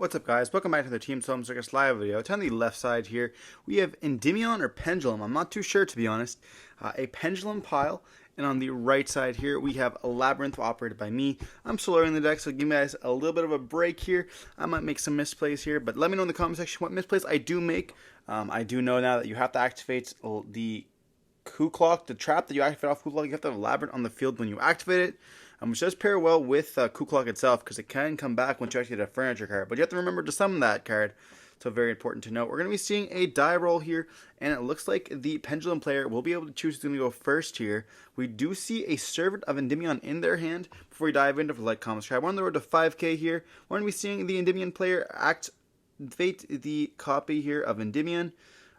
What's up, guys? Welcome back to the Team Solemn Circus live video. It's on the left side here. We have endymion or pendulum. I'm not too sure, to be honest. A pendulum pile. And on the right side here, we have a labyrinth operated by me. I'm soloing the deck, so give you guys a little bit of a break here. I might make some misplays here, but let me know in the comment section what misplays I do make. I do know now that you have to activate the coup clock, the trap that you activate off coup clock. You have to have a labyrinth on the field when you activate it. Which does pair well with coup clock itself, because it can come back once you actually get a furniture card. But you have to remember to summon that card. So very important to note. We're going to be seeing a die roll here, and it looks like the pendulum player will be able to choose who's going to go first here. We do see a servant of endymion in their hand before we dive into light common scribe. We're on the road to 5k here. We're going to be seeing the endymion player activate the copy here of endymion,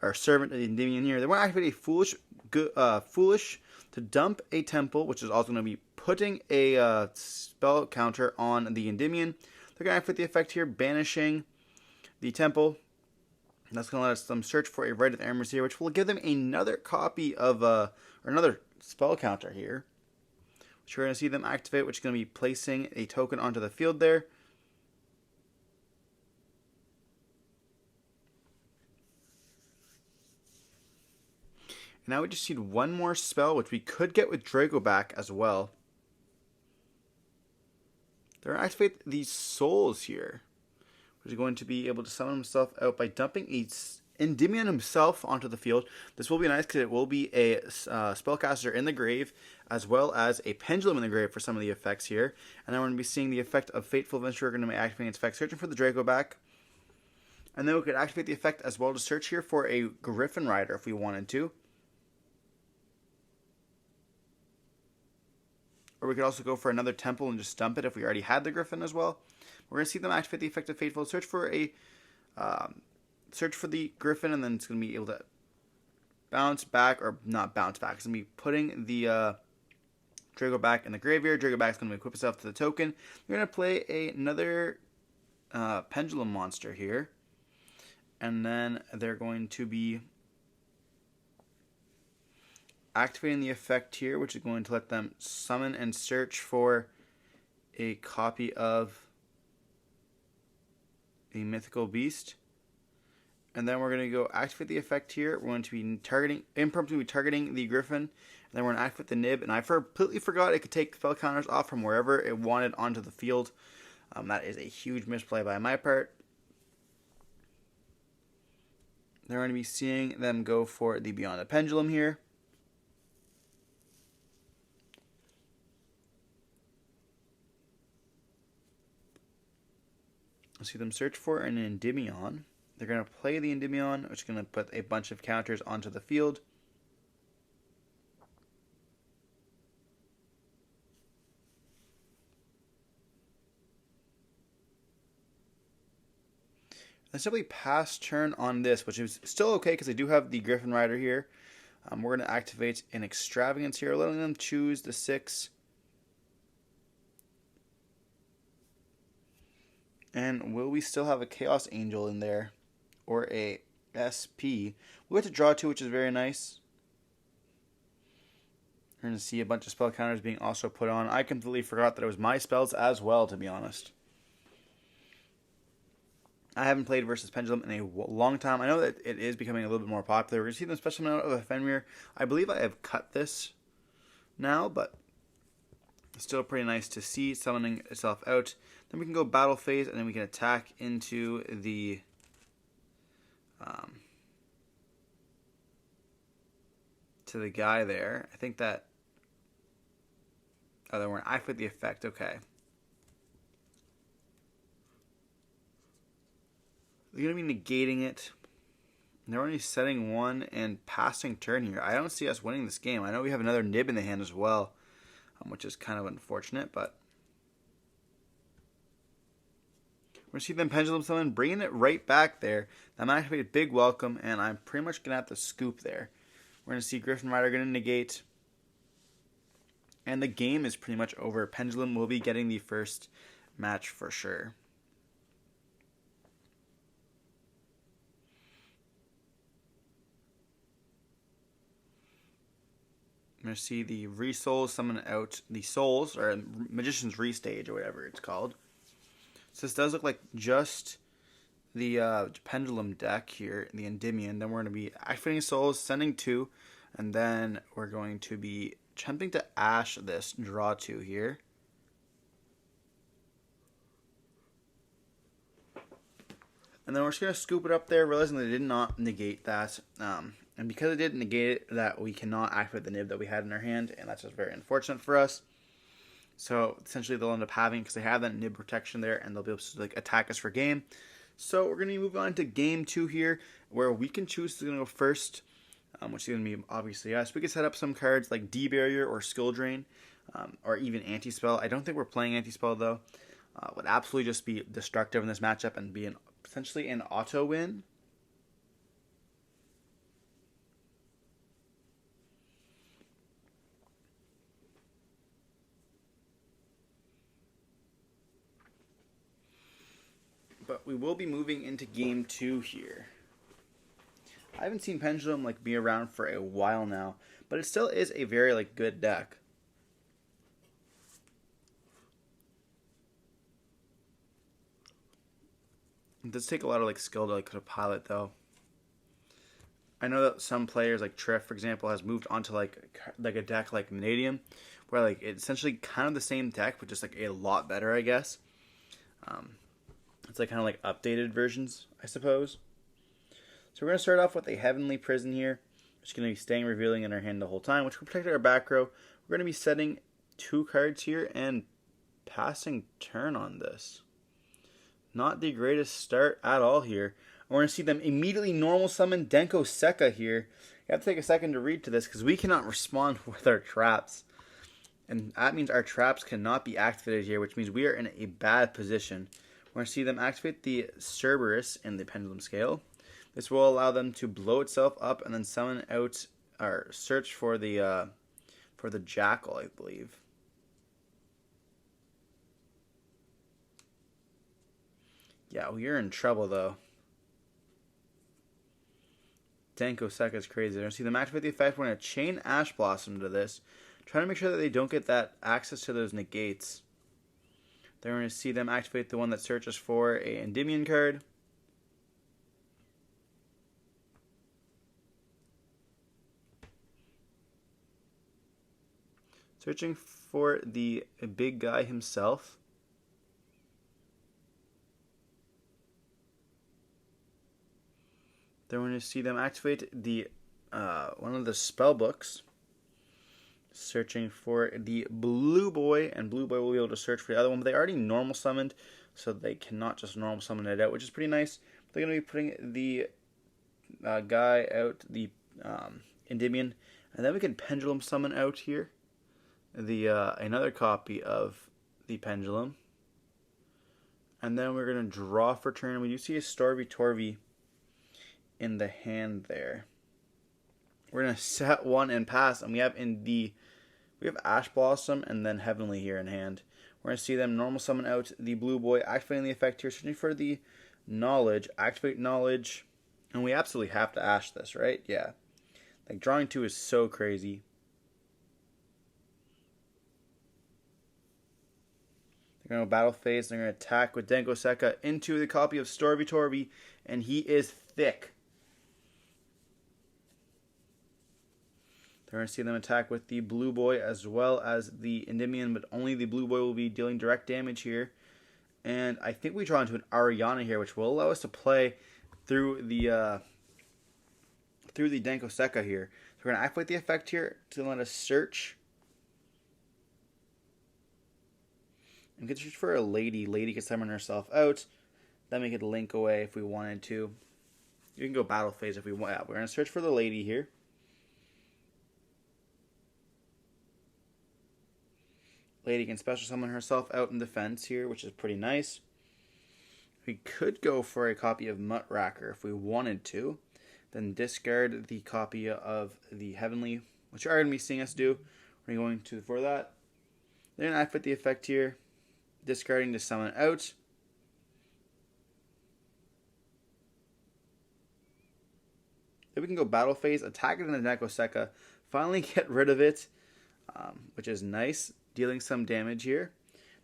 or servant of endymion here. They want to activate a foolish to dump a temple, which is also going to be putting a spell counter on the endymion. They're going to activate the effect here, banishing the temple. That's going to let them search for a Rite of Embers here, which will give them another copy of, or another spell counter here, which we're going to see them activate, which is going to be placing a token onto the field there. Now we just need one more spell, which we could get with Draco back as well. They're going to activate these souls here, which is going to be able to summon himself out by dumping a endymion himself onto the field. This will be nice because it will be a spellcaster in the grave, as well as a pendulum in the grave for some of the effects here. And then we're going to be seeing the effect of Fateful Venture. We're going to be activating its effect, searching for the Draco back. And then we could activate the effect as well to search here for a Griffin Rider if we wanted to. Or we could also go for another temple and just dump it if we already had the Griffin as well. We're going to see them activate the effect of Fateful. Search for the Griffin, and then it's going to be able to bounce back, or not bounce back. It's going to be putting the Draco back in the graveyard. Draco back is going to equip itself to the token. We're going to play another Pendulum monster here. And then they're going to be activating the effect here, which is going to let them summon and search for a copy of a mythical beast. And then we're going to go activate the effect here. We're going to be impromptu targeting the Griffin. And then we're going to activate the nib. And I completely forgot it could take spell counters off from wherever it wanted onto the field. That is a huge misplay by my part. They're going to be seeing them go for the Beyond the Pendulum here. See them search for an endymion. They're going to play the endymion, which is going to put a bunch of counters onto the field. And simply pass turn on this, which is still okay because they do have the Griffin Rider here. We're going to activate an Extravagance here, letting them choose the 6. And will we still have a Chaos Angel in there? Or a SP? We'll get to draw 2, which is very nice. We're going to see a bunch of spell counters being also put on. I completely forgot that it was my spells as well, to be honest. I haven't played versus Pendulum in a long time. I know that it is becoming a little bit more popular. We're going to see them special amount of Ephemer. I believe I have cut this now, but it's still pretty nice to see summoning itself out. Then we can go battle phase, and then we can attack into the to the guy there. I think that then we're going to activate the effect. Okay. They're going to be negating it. They're only setting 1 and passing turn here. I don't see us winning this game. I know we have another nib in the hand as well, which is kind of unfortunate, but we're going to see them Pendulum summon, bringing it right back there. I'm going to activate a big welcome, and I'm pretty much going to have to scoop there. We're going to see Griffin Rider going to negate, and the game is pretty much over. Pendulum will be getting the first match for sure. I'm going to see the Resouls summon out the Souls, or Magician's Restage, or whatever it's called. So this does look like just the Pendulum deck here, the Endymion. Then we're going to be activating Souls, sending 2, and then we're going to be attempting to Ash this, draw 2 here. And then we're just going to scoop it up there, realizing they did not negate that. And because it did negate it, that we cannot activate the nib that we had in our hand, and that's just very unfortunate for us. So essentially they'll end up having, because they have that nib protection there, and they'll be able to like attack us for game. So we're going to move on to game 2 here, where we can choose who's going to go first, which is going to be obviously us. We can set up some cards like D-Barrier or Skill Drain, or even Anti-Spell. I don't think we're playing Anti-Spell though. Would absolutely just be destructive in this matchup and be potentially an auto win. But we will be moving into game 2 here. I haven't seen Pendulum like be around for a while now, but it still is a very like good deck. It does take a lot of like skill to like pilot though. I know that some players like Triff, for example, has moved onto like a deck like Vanadium, where like it's essentially kind of the same deck, but just like a lot better, I guess. It's like kind of like updated versions, I suppose. So we're going to start off with a Heavenly Prison here. Just going to be staying revealing in our hand the whole time, which will protect our back row. We're going to be setting 2 cards here and passing turn on this. Not the greatest start at all here. We're going to see them immediately normal summon Denko Sekka here. You have to take a second to read to this because we cannot respond with our traps. And that means our traps cannot be activated here, which means we are in a bad position. We're going to see them activate the Cerberus in the Pendulum Scale. This will allow them to blow itself up and then summon out or search for the Jackal, I believe. Yeah, we're in trouble though. Denko Sekka is crazy. We're going to see them activate the effect. We're going to chain Ash Blossom to this, trying to make sure that they don't get that access to those negates. Then we're going to see them activate the one that searches for a Endymion card. Searching for the big guy himself. Then we're going to see them activate the one of the spell books. Searching for the Blue Boy, and Blue Boy will be able to search for the other one, but they already normal summoned, so they cannot just normal summon it out, which is pretty nice. They're going to be putting the guy out, the Endymion, and then we can Pendulum summon out here the another copy of the Pendulum, and then we're going to draw for turn. We do see a Storvy Torvy in the hand there. We're going to set 1 and pass, and we have Ash Blossom and then Heavenly here in hand. We're going to see them normal summon out the Blue Boy, activating the effect here, searching for the Knowledge, activate Knowledge, and we absolutely have to Ash this, right? Yeah. Like, drawing 2 is so crazy. They're going to battle phase, they're going to attack with Denko Sekka into the copy of Storvy Torvy, and he is thick. They're going to see them attack with the Blue Boy as well as the Endymion, but only the Blue Boy will be dealing direct damage here. And I think we draw into an Ariana here, which will allow us to play through the Denko Sekka here. So we're going to activate the effect here to let us search. And we can search for a lady. Lady can summon herself out. Then we could link away if we wanted to. You can go battle phase if we want. Yeah, we're going to search for the lady here. Lady can special summon herself out in defense here, which is pretty nice. We could go for a copy of Mutracker if we wanted to. Then discard the copy of the Heavenly, which you're going to be seeing us do. We're going to for that. Then activate the effect here. Discarding to summon out. Then we can go battle phase, attack it in the Denko Sekka, finally get rid of it, which is nice, dealing some damage here.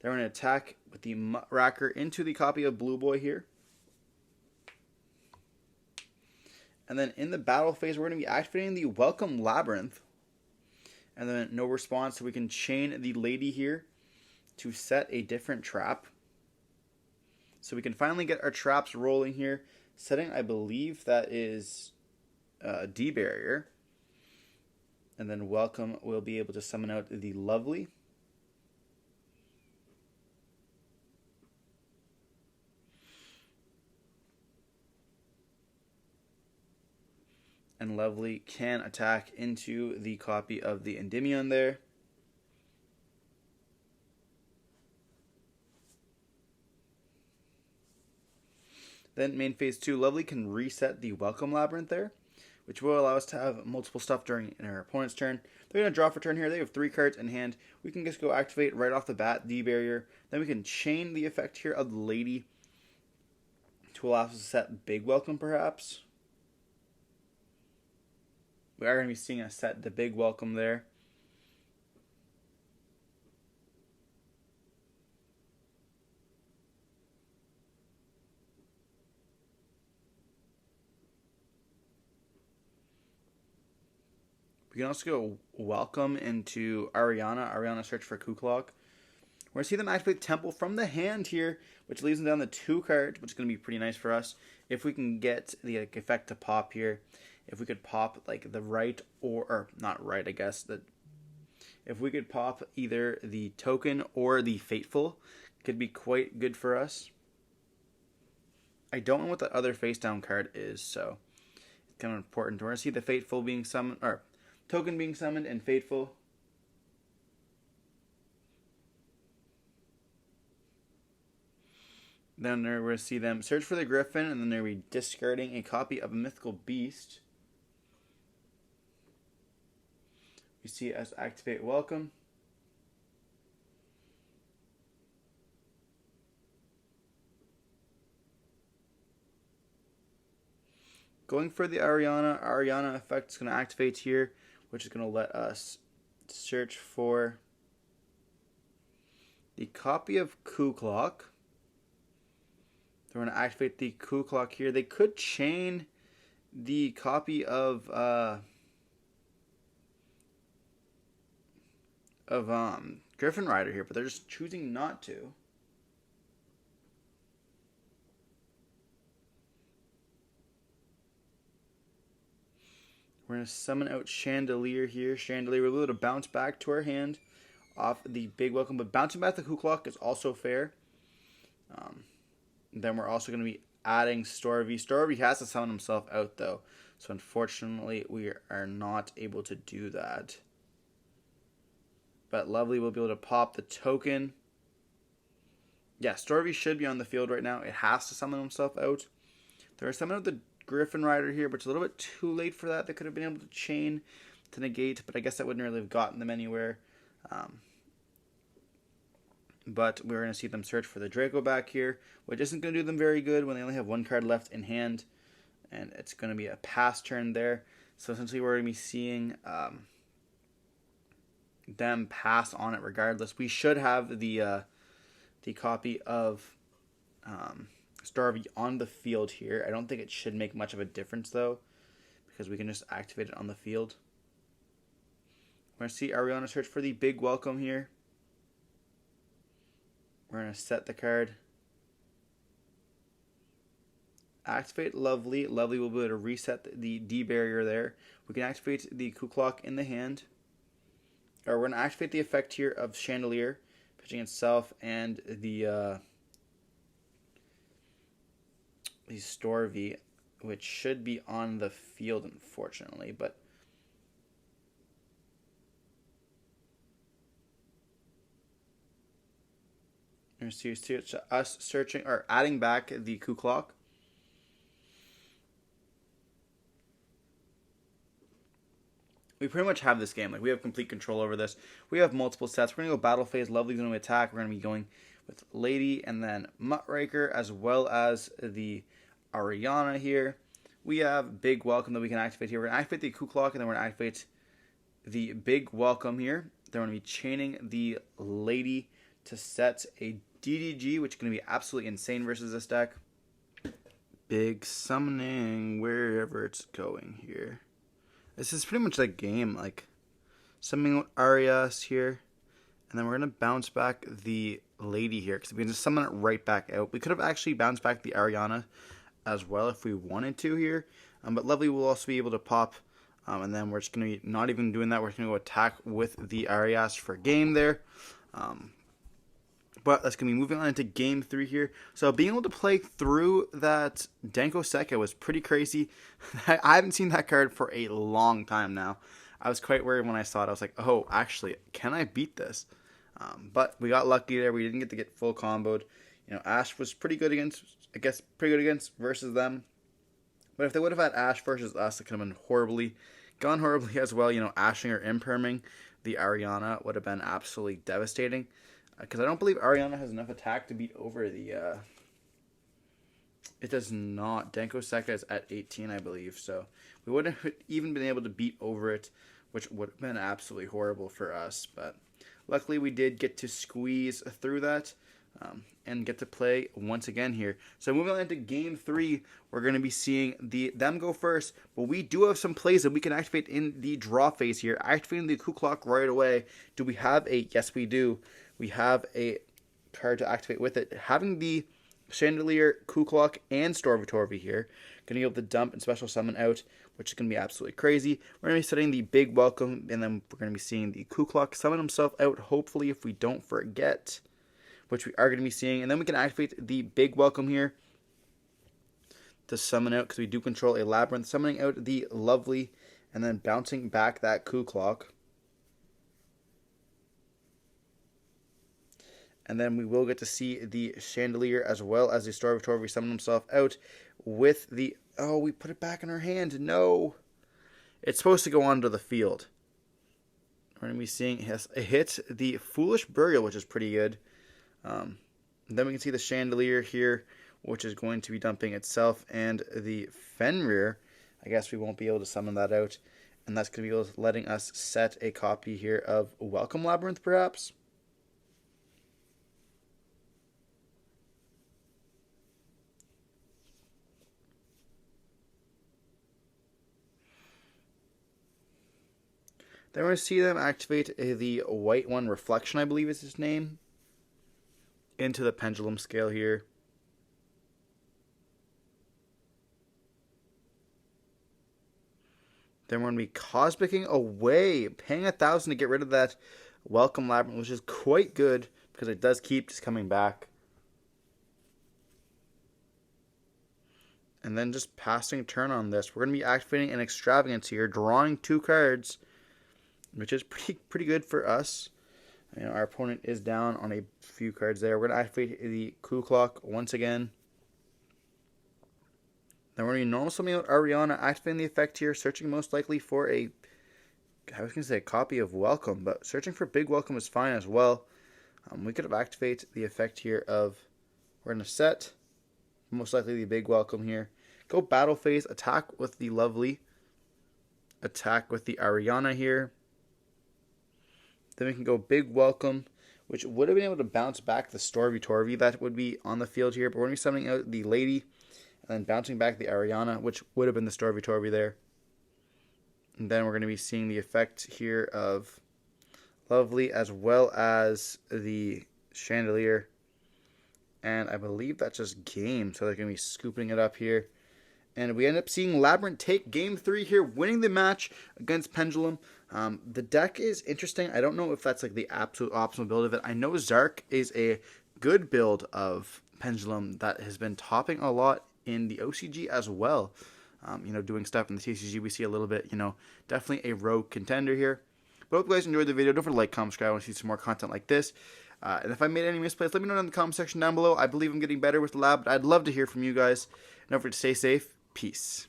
Then we're going to attack with the Mutracker into the copy of Blue Boy here. And then in the battle phase, we're going to be activating the Welcome Labrynth. And then no response, so we can chain the lady here to set a different trap. So we can finally get our traps rolling here. Setting, I believe that is D barrier. And then Welcome will be able to summon out the Lovely. And Lovely can attack into the copy of the Endymion there. Then main phase 2, Lovely can reset the Welcome Labrynth there, which will allow us to have multiple stuff during our opponent's turn. They're going to draw for turn here. They have 3 cards in hand. We can just go activate right off the bat the barrier. Then we can chain the effect here of the lady to allow us to set Big Welcome perhaps. We are going to be seeing us set the Big Welcome there. We can also go Welcome into Ariana. Ariana search for Kuklok. We're going to see them activate Temple from the hand here, which leaves them down to 2 cards, which is going to be pretty nice for us. If we can get the effect to pop here, if we could pop like the right or not right, I guess, if we could pop either the Token or the Fateful, it could be quite good for us. I don't know what the other face down card is, so it's kind of important. We're going to see the Fateful being summoned, or Token being summoned and Fateful. Then we're going to see them search for the Griffin, and then they're going to be discarding a copy of a Mythical Beast. We see us activate Welcome. Going for the Ariana. Ariana effect is going to activate here, which is going to let us search for the copy of Kuklok. They're going to activate the Kuklok here. They could chain the copy of Griffin Rider here, but they're just choosing not to. We're going to summon out Chandelier here. Chandelier will be able to bounce back to our hand off the Big Welcome, but bouncing back the Kuklok is also fair. Then we're also going to be adding Storvy. Storvy has to summon himself out, though, so unfortunately we are not able to do that. But Lovely will be able to pop the Token. Yeah, Storvy should be on the field right now. It has to summon himself out. They're summoning out the Griffin Rider here, but it's a little bit too late for that. They could have been able to chain to negate, but I guess that wouldn't really have gotten them anywhere. But we're going to see them search for the Draco back here, which isn't going to do them very good when they only have 1 card left in hand. And it's going to be a pass turn there. So essentially we're going to be seeing them pass on it regardless. We should have the copy of Starvey on the field here. I don't think it should make much of a difference, though, because we can just activate it on the field. We're going to see Ariana search for the Big Welcome here. We're going to set the card. Activate Lovely. Lovely will be able to reset the D barrier there. We can activate the Kuklok in the hand. Or we're going to activate the effect here of Chandelier, pitching itself, and the Storvy, which should be on the field, unfortunately, but there's us searching or adding back the Kuklok. We pretty much have this game. Like, we have complete control over this. We have multiple sets. We're going to go battle phase. Lovely's going to attack. We're going to be going with Lady and then Muckraker, as well as the Ariana here. We have Big Welcome that we can activate here. We're going to activate the Kuklok, and then we're going to activate the Big Welcome here. Then we're going to be chaining the Lady to set a DDG, which is going to be absolutely insane versus this deck. big summoning wherever it's going here. This is pretty much like game, like summoning with Arias here. And then we're going to bounce back the lady here because we can just summon it right back out. We could have actually bounced back the Ariana as well if we wanted to here. But Lovely will also be able to pop. And then we're just going to be not even doing that. We're going to go attack with the Arias for game there. But that's going to be moving on into game 3 here. So being able to play through that Denko Seka was pretty crazy. I haven't seen that card for a long time now. I was quite worried when I saw it. I was like, oh, actually, can I beat this? But we got lucky there. We didn't get to get full comboed. You know, Ash was pretty good against, I guess, versus them. But if they would have had Ash versus us, it could have been gone horribly as well. You know, Ashing or imperming the Ariana would have been absolutely devastating. Because I don't believe Ariana has enough attack to beat over the... It does not. Denko Seka is at 18, I believe. So we wouldn't have even been able to beat over it, which would have been absolutely horrible for us. But luckily we did get to squeeze through that and get to play once again here. So moving on into game 3, we're going to be seeing them go first. But we do have some plays that we can activate in the draw phase here. Activating the Coup Clock right away. Do we have a... Yes, we do. We have a card to activate with it. Having the Chandelier, Coup Clock, and Storvitorvi here. Going to be able to dump and special summon out, which is going to be absolutely crazy. We're going to be setting the Big Welcome, and then we're going to be seeing the Coup Clock summon himself out, hopefully, if we don't forget, which we are going to be seeing. And then we can activate the Big Welcome here to summon out, because we do control a Labrynth, summoning out the Lovely, and then bouncing back that Coup Clock. And then we will get to see the Chandelier as well as the Storvitorvi summon himself out with the... Oh, we put it back in our hand. No. It's supposed to go onto the field. We're going to be seeing it hit the Foolish Burial, which is pretty good. Then we can see the Chandelier here, which is going to be dumping itself. And the Fenrir, I guess we won't be able to summon that out. And that's going to be letting us set a copy here of Welcome Labrynth, perhaps. Then we're going to see them activate the white one, Reflection, I believe is his name, into the Pendulum scale here. Then we're going to be Cosmicking away, paying 1,000 to get rid of that Welcome Labrynth, which is quite good because it does keep just coming back. And then just passing turn on this. We're going to be activating an Extravagance here, drawing 2 cards, which is pretty good for us. You know, our opponent is down on a few cards there. We're going to activate the Coup Clock once again. Then we're going to be normal summoning out Ariana, activating the effect here, searching most likely for I was going to say a copy of Welcome, but searching for Big Welcome is fine as well. We could have activated the effect here of, we're going to set, most likely the Big Welcome here. Go battle phase, attack with the Lovely, attack with the Ariana here. Then we can go Big Welcome, which would have been able to bounce back the Storvitorvi that would be on the field here. But we're going to be summoning out the Lady and then bouncing back the Ariana, which would have been the Storvitorvi there. And then we're going to be seeing the effect here of Lovely as well as the Chandelier. And I believe that's just game, so they're going to be scooping it up here. And we end up seeing Labrynth take game 3 here, winning the match against Pendulum. The deck is interesting. I don't know if that's like the absolute optimal build of it. I know Zark is a good build of Pendulum that has been topping a lot in the OCG as well. You know, doing stuff in the TCG, we see a little bit, you know, definitely a rogue contender here. But I hope you guys enjoyed the video. Don't forget to like, comment, subscribe. I want to see some more content like this. And if I made any misplays, let me know in the comment section down below. I believe I'm getting better with the lab, but I'd love to hear from you guys. And don't forget to stay safe. Peace.